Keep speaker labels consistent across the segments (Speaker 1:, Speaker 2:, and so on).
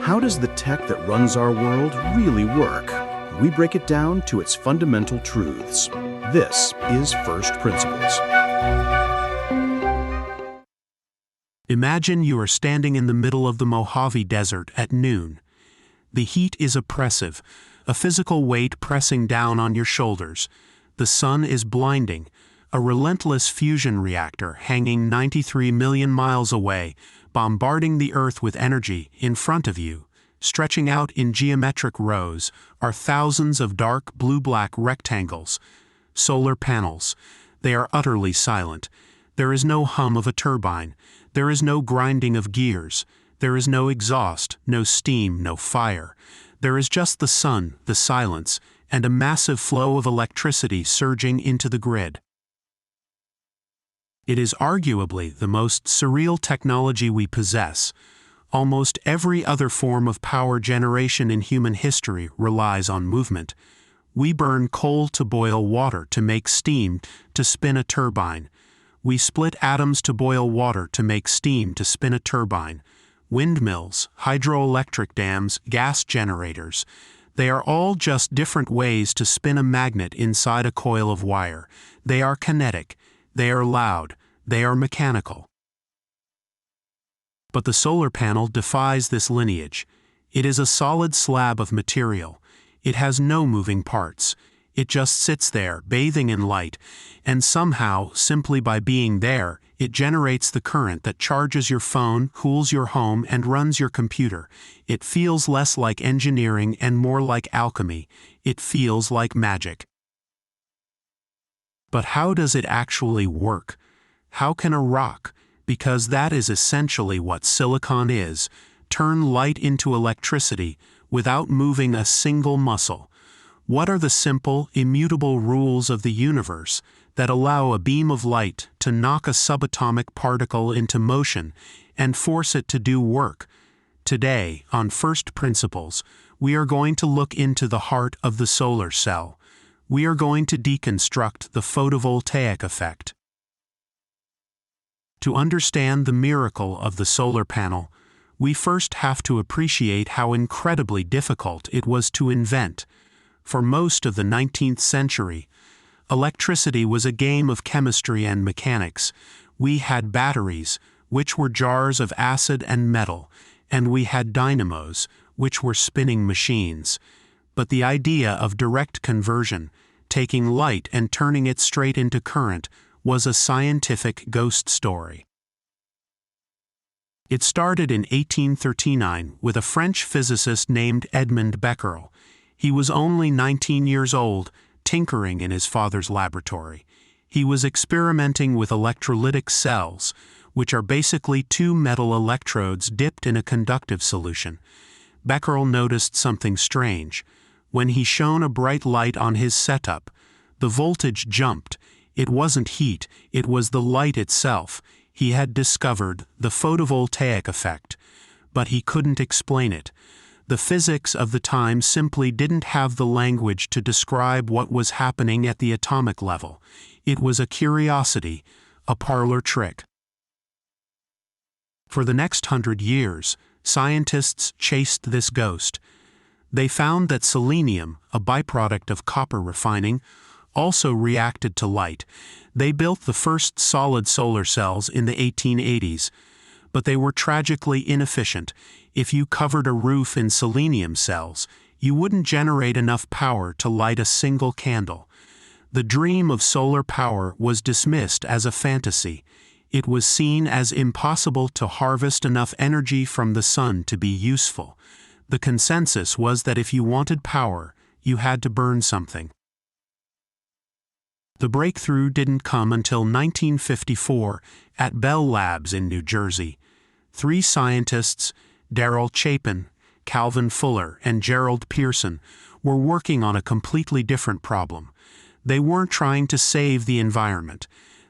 Speaker 1: How does the tech that runs our world really work? We break it down to its fundamental truths. This is First Principles.
Speaker 2: Imagine you are standing in the middle of the Mojave Desert at noon. The heat is oppressive, a physical weight pressing down on your shoulders. The sun is blinding, a relentless fusion reactor hanging 93 million miles away, bombarding the Earth with energy. In front of you, stretching out in geometric rows, are thousands of dark blue-black rectangles, solar panels. They are utterly silent. There is no hum of a turbine. There is no grinding of gears. There is no exhaust, no steam, no fire. There is just the sun, the silence, and a massive flow of electricity surging into the grid. It is arguably the most surreal technology we possess. Almost every other form of power generation in human history relies on movement. We burn coal to boil water to make steam to spin a turbine. We split atoms to boil water to make steam to spin a turbine. Windmills, hydroelectric dams, gas generators. They are all just different ways to spin a magnet inside a coil of wire. They are kinetic. They are loud. They are mechanical. But the solar panel defies this lineage. It is a solid slab of material. It has no moving parts. It just sits there, bathing in light, and somehow, simply by being there, it generates the current that charges your phone, cools your home, and runs your computer. It feels less like engineering and more like alchemy. It feels like magic. But how does it actually work? How can a rock, because that is essentially what silicon is, turn light into electricity without moving a single muscle? What are the simple, immutable rules of the universe that allow a beam of light to knock a subatomic particle into motion and force it to do work? Today, on First Principles, we are going to look into the heart of the solar cell. We are going to deconstruct the photovoltaic effect. To understand the miracle of the solar panel, we first have to appreciate how incredibly difficult it was to invent. For most of the 19th century, electricity was a game of chemistry and mechanics. We had batteries, which were jars of acid and metal, and we had dynamos, which were spinning machines. But the idea of direct conversion, taking light and turning it straight into current, was a scientific ghost story. It started in 1839 with a French physicist named Edmond Becquerel. He was only 19 years old, tinkering in his father's laboratory. He was experimenting with electrolytic cells, which are basically two metal electrodes dipped in a conductive solution. Becquerel noticed something strange. When he shone a bright light on his setup, the voltage jumped. It wasn't heat, it was the light itself. He had discovered the photovoltaic effect, but he couldn't explain it. The physics of the time simply didn't have the language to describe what was happening at the atomic level. It was a curiosity, a parlor trick. For the next 100 years, scientists chased this ghost. They found that selenium, a byproduct of copper refining, also reacted to light. They built the first solid solar cells in the 1880s, but they were tragically inefficient. If you covered a roof in selenium cells, you wouldn't generate enough power to light a single candle. The dream of solar power was dismissed as a fantasy. It was seen as impossible to harvest enough energy from the sun to be useful. The consensus was that if you wanted power, you had to burn something. The breakthrough didn't come until 1954 at Bell Labs in New Jersey. 3 scientists, Darrell Chapin, Calvin Fuller, and Gerald Pearson, were working on a completely different problem. They weren't trying to save the environment.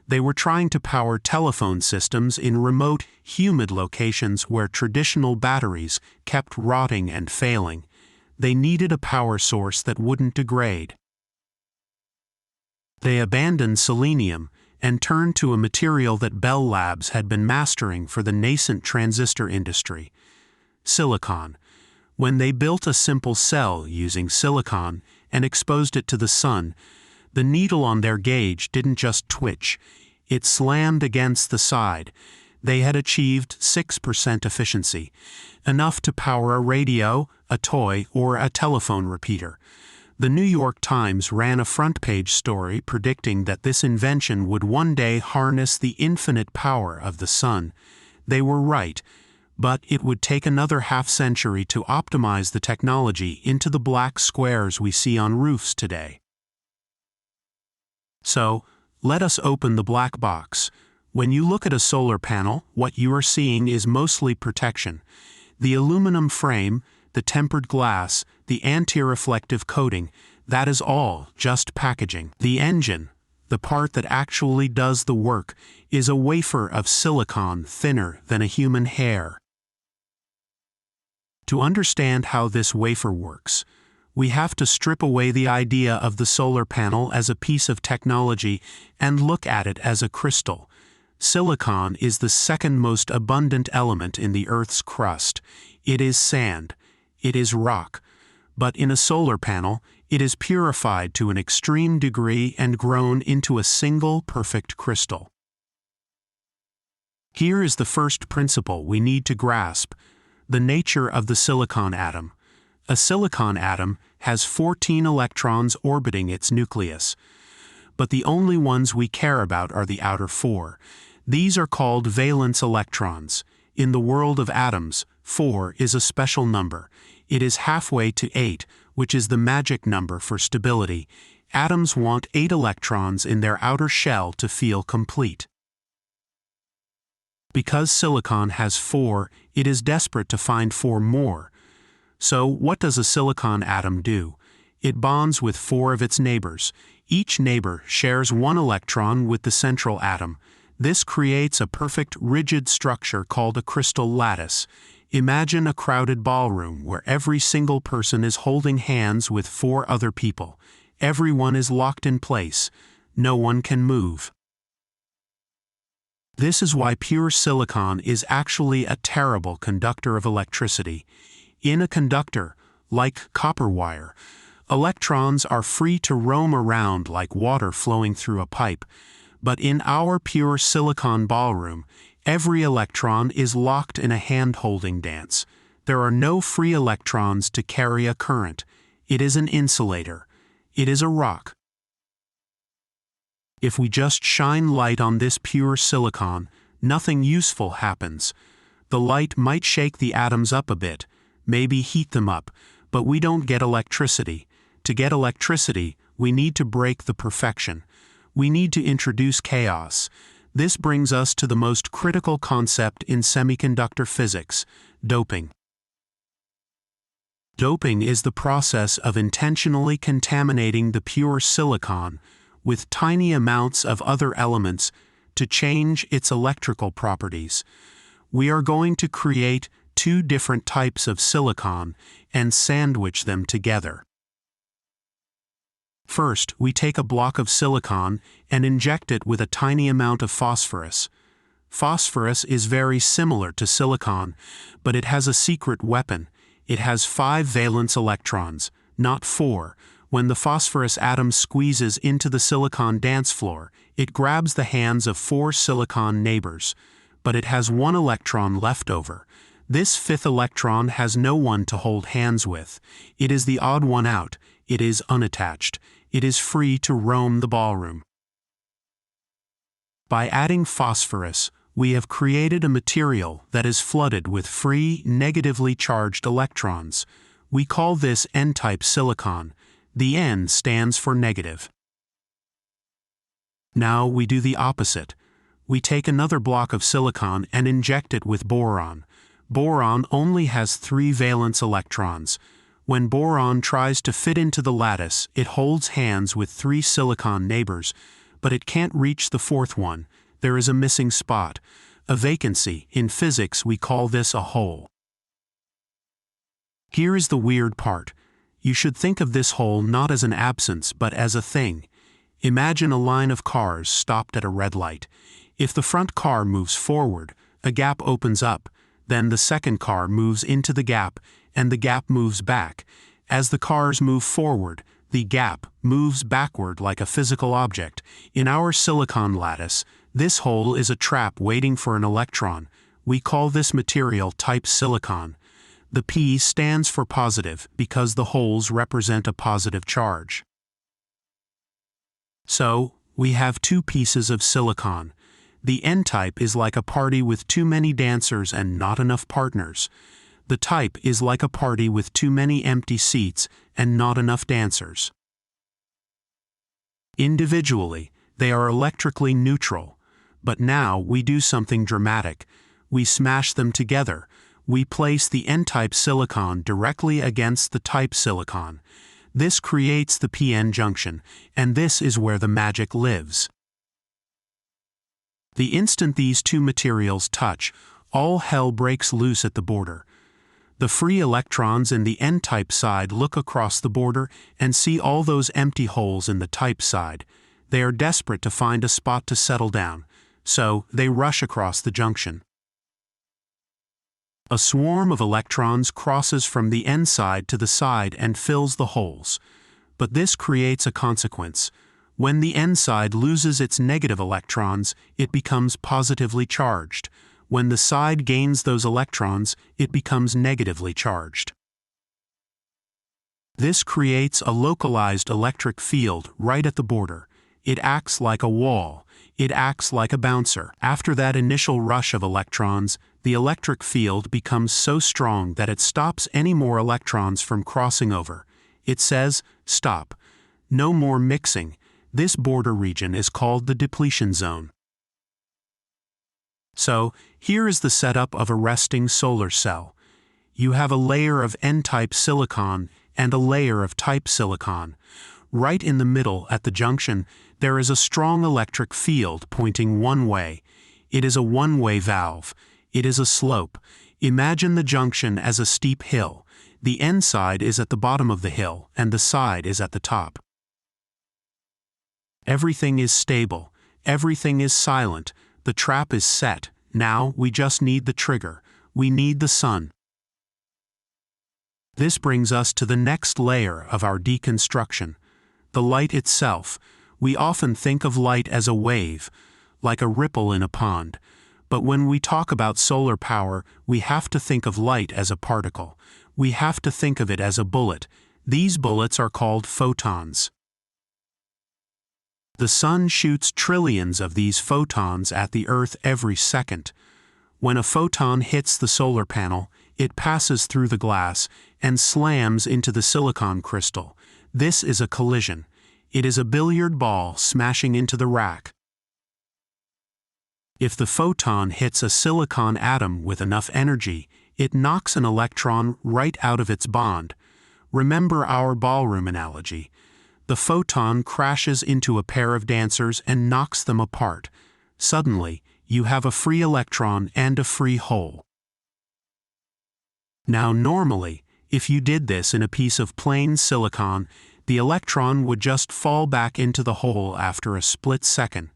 Speaker 2: They were trying to power telephone systems in remote, humid locations where traditional batteries kept rotting and failing. They needed a power source that wouldn't degrade. They abandoned selenium and turned to a material that Bell Labs had been mastering for the nascent transistor industry: silicon. When they built a simple cell using silicon and exposed it to the sun, the needle on their gauge didn't just twitch, it slammed against the side. They had achieved 6% efficiency, enough to power a radio, a toy, or a telephone repeater. The New York Times ran a front-page story predicting that this invention would one day harness the infinite power of the sun. They were right, but it would take another half-century to optimize the technology into the black squares we see on roofs today. So, let us open the black box. When you look at a solar panel, what you are seeing is mostly protection. The aluminum frame, the tempered glass, the anti-reflective coating, that is all just packaging. The engine, the part that actually does the work, is a wafer of silicon thinner than a human hair. To understand how this wafer works, we have to strip away the idea of the solar panel as a piece of technology and look at it as a crystal. Silicon is the second most abundant element in the Earth's crust. It is sand. It is rock. But in a solar panel, it is purified to an extreme degree and grown into a single perfect crystal. Here is the first principle we need to grasp: the nature of the silicon atom. A silicon atom has 14 electrons orbiting its nucleus. But the only ones we care about are the outer 4. These are called valence electrons. In the world of atoms, 4 is a special number. It is halfway to 8, which is the magic number for stability. Atoms want 8 electrons in their outer shell to feel complete. Because silicon has 4, it is desperate to find 4 more. So, what does a silicon atom do? It bonds with 4 of its neighbors. Each neighbor shares 1 electron with the central atom. This creates a perfect rigid structure called a crystal lattice. Imagine a crowded ballroom where every single person is holding hands with 4 other people. Everyone is locked in place. No one can move. This is why pure silicon is actually a terrible conductor of electricity. In a conductor, like copper wire, electrons are free to roam around like water flowing through a pipe. But in our pure silicon ballroom, every electron is locked in a hand-holding dance. There are no free electrons to carry a current. It is an insulator. It is a rock. If we just shine light on this pure silicon, nothing useful happens. The light might shake the atoms up a bit, maybe heat them up, but we don't get electricity. To get electricity, we need to break the perfection. We need to introduce chaos. This brings us to the most critical concept in semiconductor physics: doping. Doping is the process of intentionally contaminating the pure silicon with tiny amounts of other elements to change its electrical properties. We are going to create 2 different types of silicon and sandwich them together. First, we take a block of silicon and inject it with a tiny amount of phosphorus. Phosphorus is very similar to silicon, but it has a secret weapon. It has 5 valence electrons, not 4. When the phosphorus atom squeezes into the silicon dance floor, it grabs the hands of 4 silicon neighbors, but it has 1 electron left over. This 5th electron has no one to hold hands with. It is the odd one out. It is unattached. It is free to roam the ballroom. By adding phosphorus, we have created a material that is flooded with free, negatively charged electrons. We call this N-type silicon. The N stands for negative. Now we do the opposite. We take another block of silicon and inject it with boron. Boron only has 3 valence electrons. When boron tries to fit into the lattice, it holds hands with 3 silicon neighbors, but it can't reach the 4th one. There is a missing spot, a vacancy. In physics, we call this a hole. Here is the weird part. You should think of this hole not as an absence, but as a thing. Imagine a line of cars stopped at a red light. If the front car moves forward, a gap opens up. Then the second car moves into the gap, and the gap moves back. As the cars move forward, the gap moves backward like a physical object. In our silicon lattice, this hole is a trap waiting for an electron. We call this material type silicon. The P stands for positive because the holes represent a positive charge. So, we have two pieces of silicon. The N-type is like a party with too many dancers and not enough partners. The type is like a party with too many empty seats and not enough dancers. Individually, they are electrically neutral. But now we do something dramatic. We smash them together. We place the N-type silicon directly against the type silicon. This creates the p-N junction, and this is where the magic lives. The instant these two materials touch, all hell breaks loose at the border. The free electrons in the N-type side look across the border and see all those empty holes in the type side. They are desperate to find a spot to settle down, so they rush across the junction. A swarm of electrons crosses from the N side to the side and fills the holes. But this creates a consequence. When the N side loses its negative electrons, it becomes positively charged. When the side gains those electrons, it becomes negatively charged. This creates a localized electric field right at the border. It acts like a wall. It acts like a bouncer. After that initial rush of electrons, the electric field becomes so strong that it stops any more electrons from crossing over. It says, stop. No more mixing. This border region is called the depletion zone. So, here is the setup of a resting solar cell. You have a layer of N-type silicon and a layer of type silicon. Right in the middle at the junction, there is a strong electric field pointing one way. It is a one-way valve. It is a slope. Imagine the junction as a steep hill. The N side is at the bottom of the hill, and the side is at the top. Everything is stable. Everything is silent. The trap is set. Now we just need the trigger. We need the sun. This brings us to the next layer of our deconstruction. The light itself. We often think of light as a wave, like a ripple in a pond. But when we talk about solar power, we have to think of light as a particle. We have to think of it as a bullet. These bullets are called photons. The sun shoots trillions of these photons at the Earth every second. When a photon hits the solar panel, it passes through the glass and slams into the silicon crystal. This is a collision. It is a billiard ball smashing into the rack. If the photon hits a silicon atom with enough energy, it knocks an electron right out of its bond. Remember our ballroom analogy. The photon crashes into a pair of dancers and knocks them apart. Suddenly, you have a free electron and a free hole. Now normally, if you did this in a piece of plain silicon, the electron would just fall back into the hole after a split second.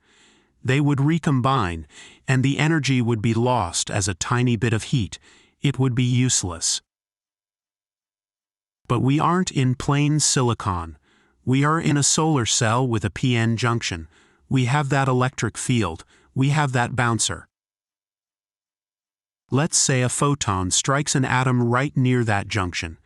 Speaker 2: They would recombine, and the energy would be lost as a tiny bit of heat. It would be useless. But we aren't in plain silicon. We are in a solar cell with a p-N junction. We have that electric field. We have that bouncer. Let's say a photon strikes an atom right near that junction.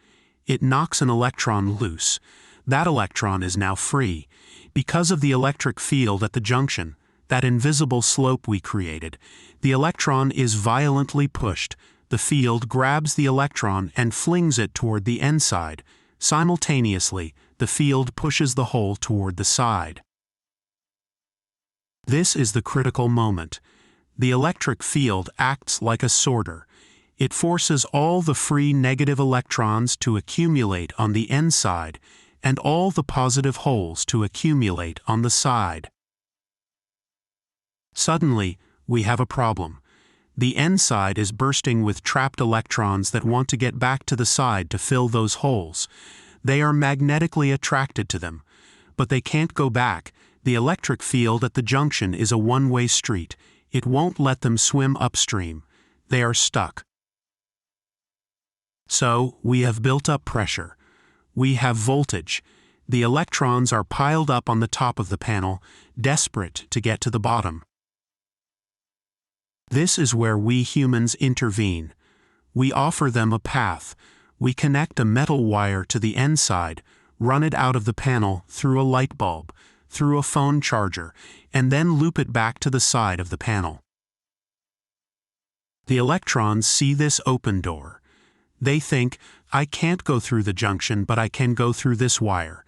Speaker 2: It knocks an electron loose. That electron is now free. Because of the electric field at the junction, that invisible slope we created, the electron is violently pushed. The field grabs the electron and flings it toward the N side. Simultaneously, the field pushes the hole toward the side. This is the critical moment. The electric field acts like a sorter. It forces all the free negative electrons to accumulate on the N side and all the positive holes to accumulate on the side. Suddenly, we have a problem. The N side is bursting with trapped electrons that want to get back to the side to fill those holes. They are magnetically attracted to them, but they can't go back. The electric field at the junction is a one-way street. It won't let them swim upstream. They are stuck. So, we have built up pressure. We have voltage. The electrons are piled up on the top of the panel, desperate to get to the bottom. This is where we humans intervene. We offer them a path. We connect a metal wire to the end side, run it out of the panel through a light bulb, through a phone charger, and then loop it back to the side of the panel. The electrons see this open door. They think, I can't go through the junction, but I can go through this wire.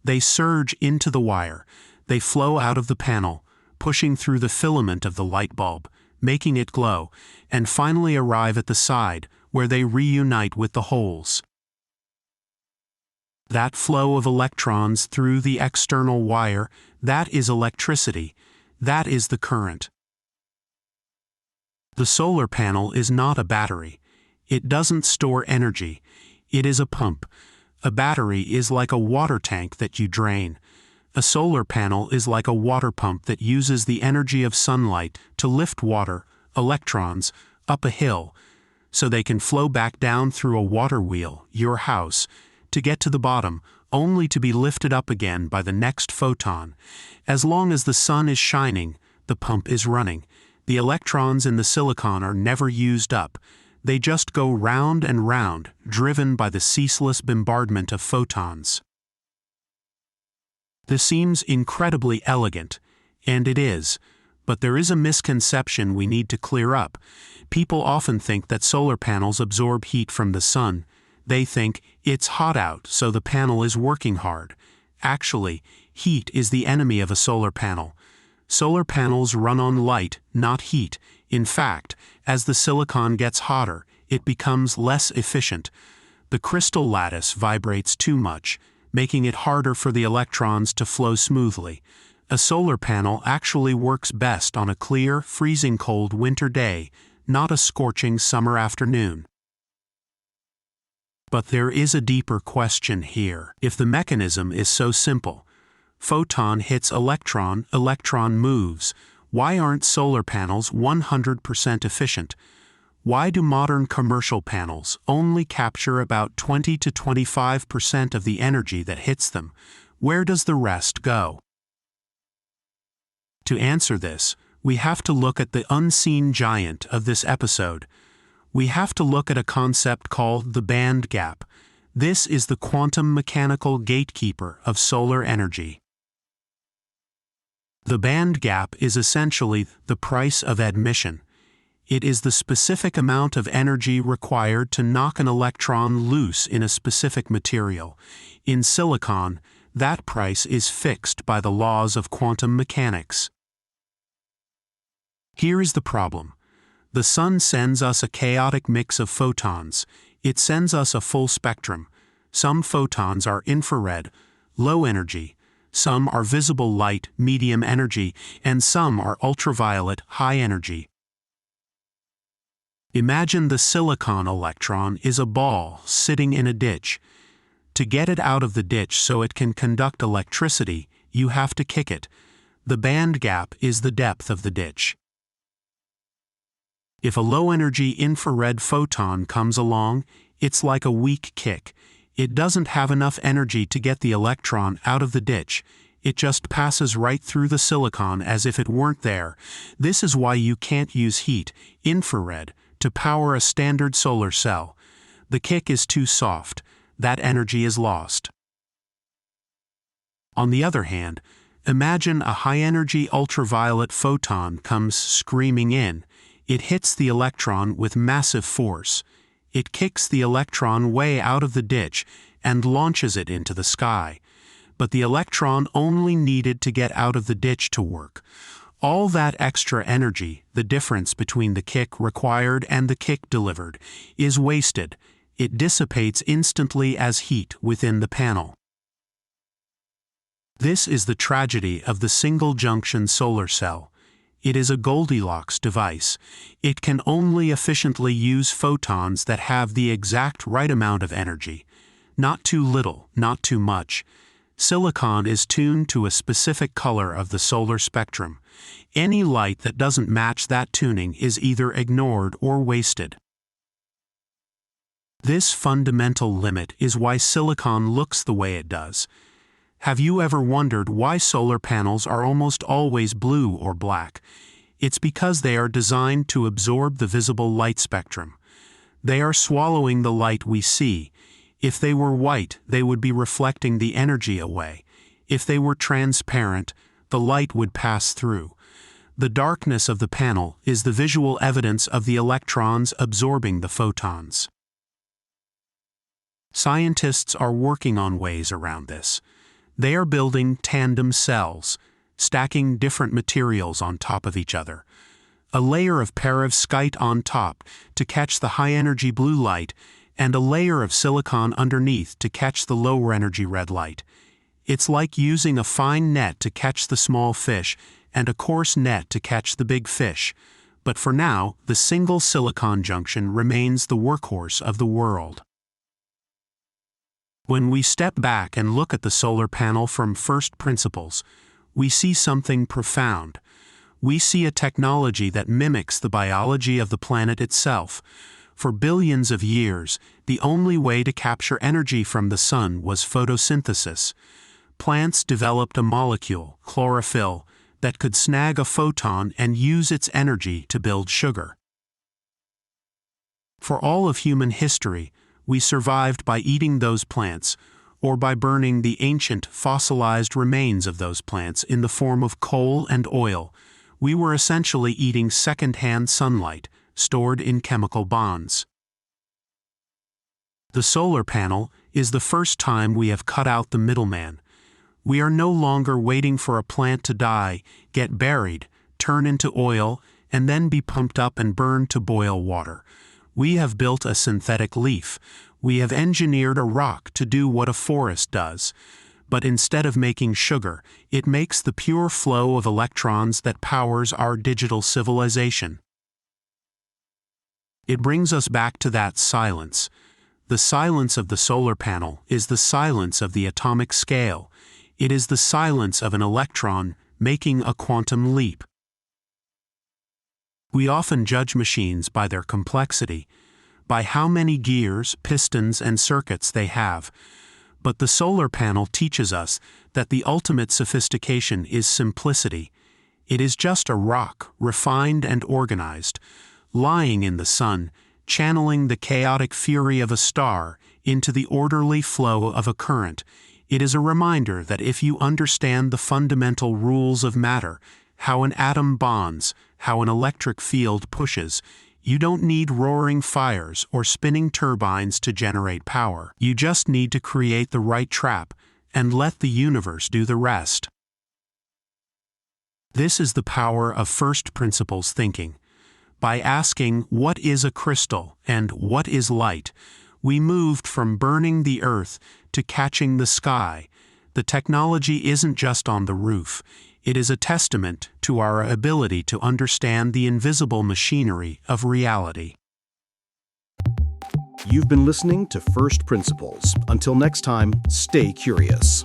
Speaker 2: They surge into the wire. They flow out of the panel, pushing through the filament of the light bulb, making it glow, and finally arrive at the side, where they reunite with the holes. That flow of electrons through the external wire, that is electricity. That is the current. The solar panel is not a battery. It doesn't store energy. It is a pump. A battery is like a water tank that you drain. A solar panel is like a water pump that uses the energy of sunlight to lift water, electrons, up a hill, so they can flow back down through a water wheel, your house, to get to the bottom, only to be lifted up again by the next photon. As long as the sun is shining, the pump is running. The electrons in the silicon are never used up. They just go round and round, driven by the ceaseless bombardment of photons. This seems incredibly elegant, and it is, but there is a misconception we need to clear up. People often think that solar panels absorb heat from the sun. They think, it's hot out, so the panel is working hard. Actually, heat is the enemy of a solar panel. Solar panels run on light, not heat. In fact, as the silicon gets hotter, it becomes less efficient. The crystal lattice vibrates too much, making it harder for the electrons to flow smoothly. A solar panel actually works best on a clear, freezing cold winter day, not a scorching summer afternoon. But there is a deeper question here. If the mechanism is so simple, photon hits electron, electron moves, why aren't solar panels 100% efficient? Why do modern commercial panels only capture about 20 to 25% of the energy that hits them? Where does the rest go? To answer this, we have to look at the unseen giant of this episode. We have to look at a concept called the band gap. This is the quantum mechanical gatekeeper of solar energy. The band gap is essentially the price of admission. It is the specific amount of energy required to knock an electron loose in a specific material. In silicon, that price is fixed by the laws of quantum mechanics. Here is the problem. The sun sends us a chaotic mix of photons. It sends us a full spectrum. Some photons are infrared, low energy. Some are visible light, medium energy, and some are ultraviolet, high energy. Imagine the silicon electron is a ball sitting in a ditch. To get it out of the ditch so it can conduct electricity, you have to kick it. The band gap is the depth of the ditch. If a low-energy infrared photon comes along, it's like a weak kick. It doesn't have enough energy to get the electron out of the ditch. It just passes right through the silicon as if it weren't there. This is why you can't use heat, infrared, to power a standard solar cell. The kick is too soft. That energy is lost. On the other hand, imagine a high-energy ultraviolet photon comes screaming in. It hits the electron with massive force. It kicks the electron way out of the ditch and launches it into the sky. But the electron only needed to get out of the ditch to work. All that extra energy, the difference between the kick required and the kick delivered, is wasted. It dissipates instantly as heat within the panel. This is the tragedy of the single-junction solar cell. It is a Goldilocks device. It can only efficiently use photons that have the exact right amount of energy. Not too little, not too much. Silicon is tuned to a specific color of the solar spectrum. Any light that doesn't match that tuning is either ignored or wasted. This fundamental limit is why silicon looks the way it does. Have you ever wondered why solar panels are almost always blue or black? It's because they are designed to absorb the visible light spectrum. They are swallowing the light we see. If they were white, they would be reflecting the energy away. If they were transparent, the light would pass through. The darkness of the panel is the visual evidence of the electrons absorbing the photons. Scientists are working on ways around this. They are building tandem cells, stacking different materials on top of each other. A layer of perovskite on top to catch the high-energy blue light, and a layer of silicon underneath to catch the lower-energy red light. It's like using a fine net to catch the small fish and a coarse net to catch the big fish. But for now, the single silicon junction remains the workhorse of the world. When we step back and look at the solar panel from first principles, we see something profound. We see a technology that mimics the biology of the planet itself. For billions of years, the only way to capture energy from the sun was photosynthesis. Plants developed a molecule, chlorophyll, that could snag a photon and use its energy to build sugar. For all of human history, we survived by eating those plants, or by burning the ancient fossilized remains of those plants in the form of coal and oil. We were essentially eating second-hand sunlight, stored in chemical bonds. The solar panel is the first time we have cut out the middleman. We are no longer waiting for a plant to die, get buried, turn into oil, and then be pumped up and burned to boil water. We have built a synthetic leaf. We have engineered a rock to do what a forest does. But instead of making sugar, it makes the pure flow of electrons that powers our digital civilization. It brings us back to that silence. The silence of the solar panel is the silence of the atomic scale. It is the silence of an electron making a quantum leap. We often judge machines by their complexity, by how many gears, pistons, and circuits they have. But the solar panel teaches us that the ultimate sophistication is simplicity. It is just a rock, refined and organized, lying in the sun, channeling the chaotic fury of a star into the orderly flow of a current. It is a reminder that if you understand the fundamental rules of matter, how an atom bonds, how an electric field pushes, you don't need roaring fires or spinning turbines to generate power. You just need to create the right trap and let the universe do the rest. This is the power of first principles thinking. By asking what is a crystal and what is light, we moved from burning the earth to catching the sky. The technology isn't just on the roof. It is a testament to our ability to understand the invisible machinery of reality.
Speaker 1: You've been listening to First Principles. Until next time, stay curious.